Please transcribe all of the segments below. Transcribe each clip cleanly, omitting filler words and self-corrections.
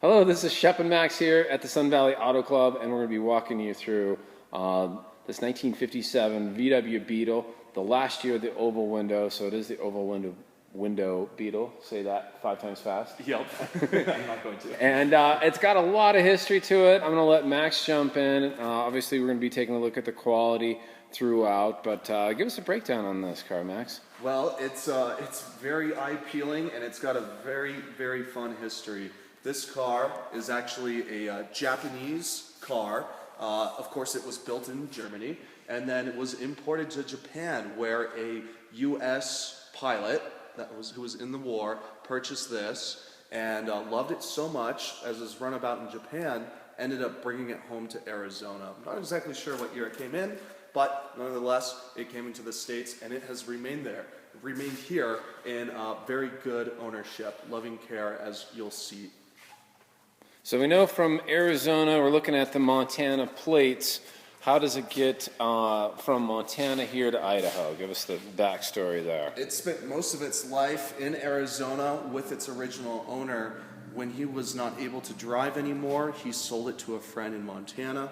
Hello, this is Shep and Max here at the Sun Valley Auto Club, and we're going to be walking you through this 1957 VW Beetle, the last year of the oval window, so it is the oval window Beetle. Say that 5 times fast. Yep. I'm not going to. And it's got a lot of history to it. I'm going to let Max jump in. Obviously, we're going to be taking a look at the quality throughout, but give us a breakdown on this car, Max. Well, it's very eye-peeling, and it's got a very, very fun history. This car is actually a Japanese car. Of course, it was built in Germany, and then it was imported to Japan, where a U.S. pilot who was in the war purchased this and loved it so much, as his runabout in Japan, ended up bringing it home to Arizona. I'm not exactly sure what year it came in, but nonetheless, it came into the States, and it has remained there. It remained here in very good ownership, loving care, as you'll see. So we know from Arizona, we're looking at the Montana plates. How does it get from Montana here to Idaho? Give us the backstory there. It spent most of its life in Arizona with its original owner. When he was not able to drive anymore, he sold it to a friend in Montana.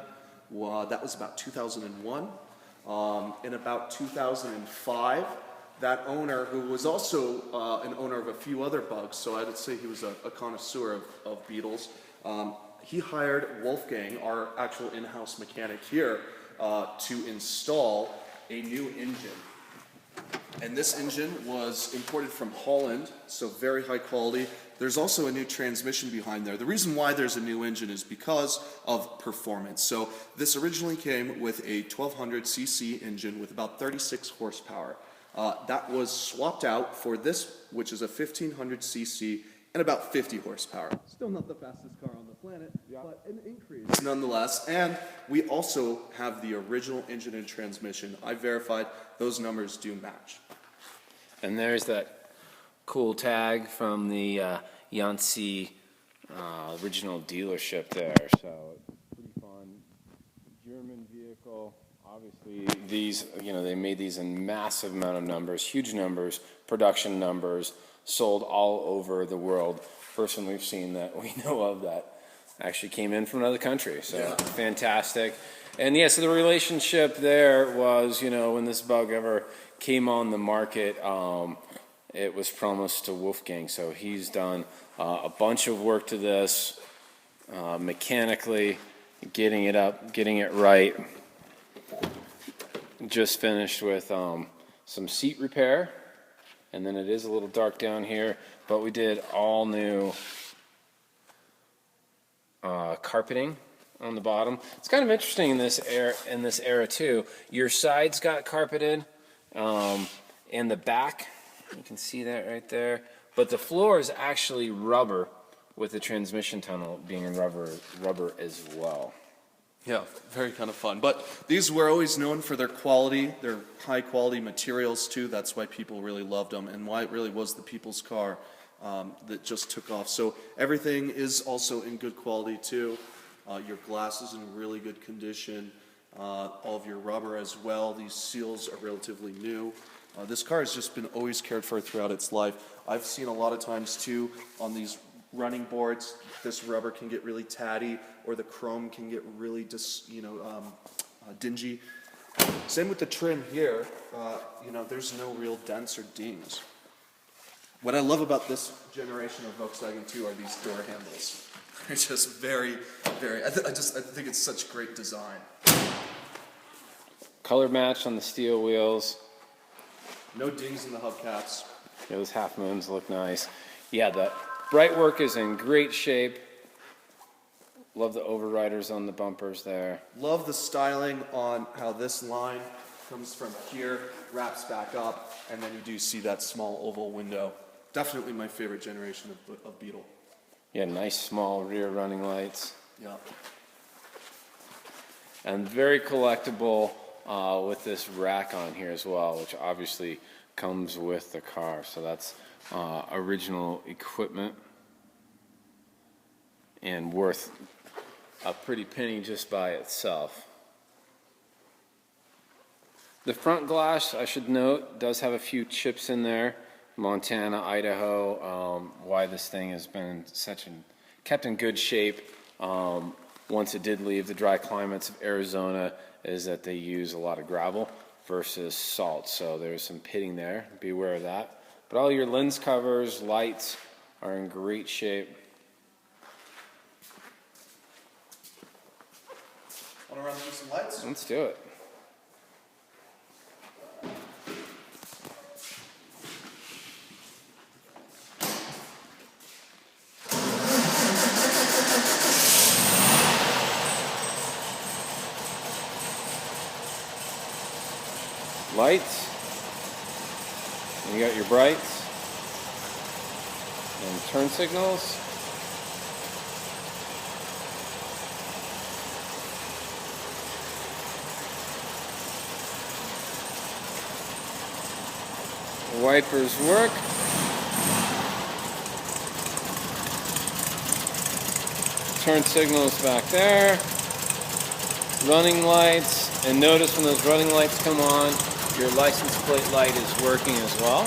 That was about 2001. In about 2005, that owner, who was also an owner of a few other bugs, so I'd say he was a connoisseur of Beetles, he hired Wolfgang, our actual in-house mechanic here, to install a new engine. And this engine was imported from Holland, so very high quality. There's also a new transmission behind there. The reason why there's a new engine is because of performance. So this originally came with a 1200cc engine with about 36 horsepower. That was swapped out for this, which is a 1500cc and about 50 horsepower. Still not the fastest car on the planet, but an increase nonetheless. And we also have the original engine and transmission. I verified those numbers do match. And there's that cool tag from the Yancey original dealership there. So pretty fun. German vehicle. Obviously, these, they made these in massive amount of numbers, huge numbers, production numbers, sold all over the world. First one we've seen that we know of that actually came in from another country. So yeah. Fantastic. And so the relationship there was, when this bug ever came on the market, it was promised to Wolfgang. So he's done a bunch of work to this, mechanically, getting it up, getting it right. Just finished with some seat repair, and then it is a little dark down here, but we did all new carpeting on the bottom. It's kind of interesting in this era too. Your sides got carpeted, and the back, you can see that right there, but the floor is actually rubber, with the transmission tunnel being rubber as well. Yeah, very kind of fun. But these were always known for their quality, their high quality materials too. That's why people really loved them, and why it really was the people's car that just took off. So everything is also in good quality too. Your glass is in really good condition. All of your rubber as well. These seals are relatively new. This car has just been always cared for throughout its life. I've seen a lot of times too on these running boards, this rubber can get really tatty, or the chrome can get really dingy. Same with the trim here. There's no real dents or dings. What I love about this generation of Volkswagen too are these door handles. They're just very, very. I think it's such great design. Color match on the steel wheels. No dings in the hubcaps. Yeah, those half moons look nice. Yeah, the bright work is in great shape. Love the overriders on the bumpers there. Love the styling on how this line comes from here, wraps back up, and then you do see that small oval window. Definitely my favorite generation of Beetle. Yeah, nice small rear running lights. Yeah. And very collectible with this rack on here as well, which obviously comes with the car. So that's original equipment and worth a pretty penny just by itself. The front glass, I should note, does have a few chips in there. Montana, Idaho, why this thing has been kept in good shape once it did leave the dry climates of Arizona is that they use a lot of gravel versus salt. So there's some pitting there. Be aware of that. But all your lens covers, lights are in great shape. Want to run through some lights? Let's do it. Lights, and you got your brights and turn signals. Wipers work. Turn signals back there. Running lights, and notice when those running lights come on, your license plate light is working as well.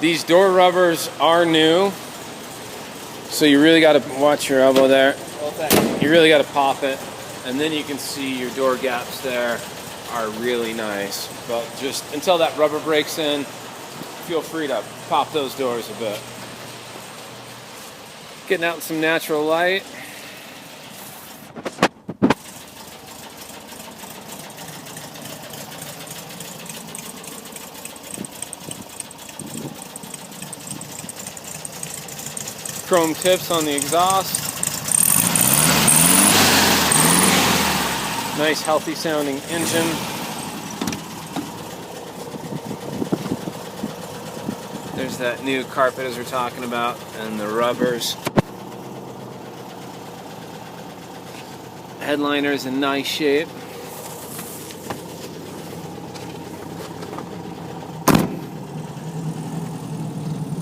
These door rubbers are new, so you really got to watch your elbow there. You really got to pop it, and then you can see your door gaps there are really nice. But just until that rubber breaks in, feel free to pop those doors a bit. Getting out in some natural light. Chrome tips on the exhaust. Nice healthy sounding engine. There's that new carpet as we're talking about, and the rubbers. Headliner's in nice shape.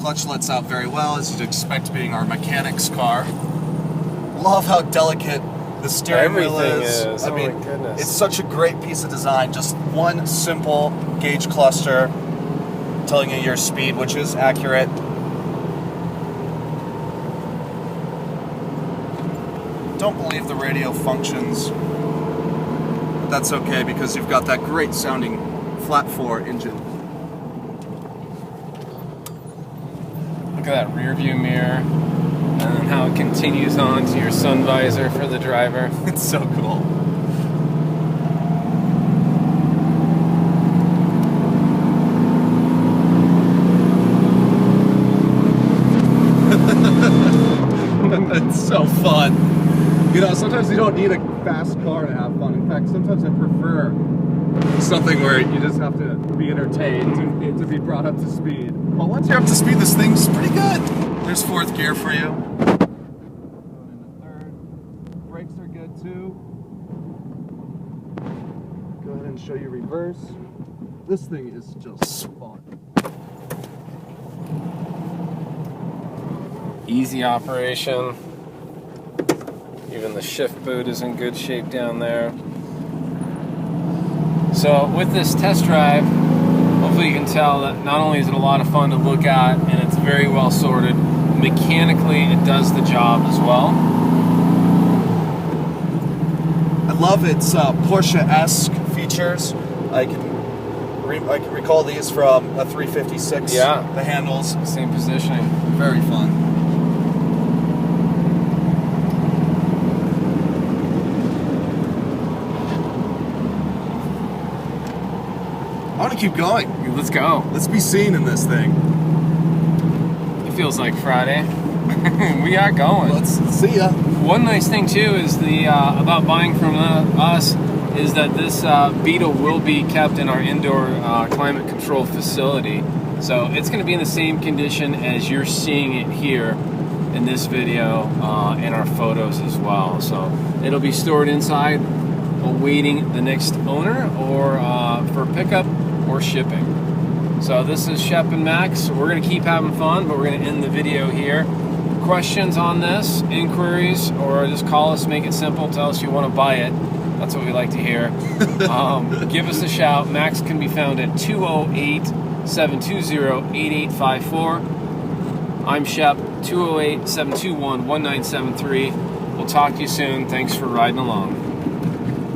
Clutch lets out very well, as you'd expect being our mechanic's car. Love how delicate the steering wheel is. I mean, my goodness. it's such a great piece of design. Just one simple gauge cluster telling you your speed, which is accurate. Don't believe the radio functions, but that's okay because you've got that great sounding flat 4 engine. Look at that rear view mirror, and then how it continues on to your sun visor for the driver. It's so cool. It's so fun. You know, sometimes you don't need a fast car to have fun. In fact, sometimes I prefer something where you just have to be entertained and to be brought up to speed. Well, once you're up to speed, this thing's pretty good. There's 4th gear for you. Going into 3rd. Brakes are good too. Go ahead and show you reverse. This thing is just fun. Easy operation. Even the shift boot is in good shape down there. So with this test drive, hopefully you can tell that not only is it a lot of fun to look at, and it's very well sorted, mechanically it does the job as well. I love its Porsche-esque features. I can recall these from a 356. Yeah. The handles. Same positioning. Very fun. I want to keep going. Let's go. Let's be seen in this thing. It feels like Friday. We are going. Let's see ya. One nice thing too is the about buying from us is that this Beetle will be kept in our indoor climate control facility. So it's going to be in the same condition as you're seeing it here in this video, and our photos as well. So it'll be stored inside, awaiting the next owner, or for pickup or shipping. So this is Shep and Max. We're going to keep having fun, but we're going to end the video here. Questions on this, inquiries, or just call us, make it simple, tell us you want to buy it. That's what we like to hear. Give us a shout. Max can be found at 208-720-8854. I'm Shep, 208-721-1973. We'll talk to you soon. Thanks for riding along.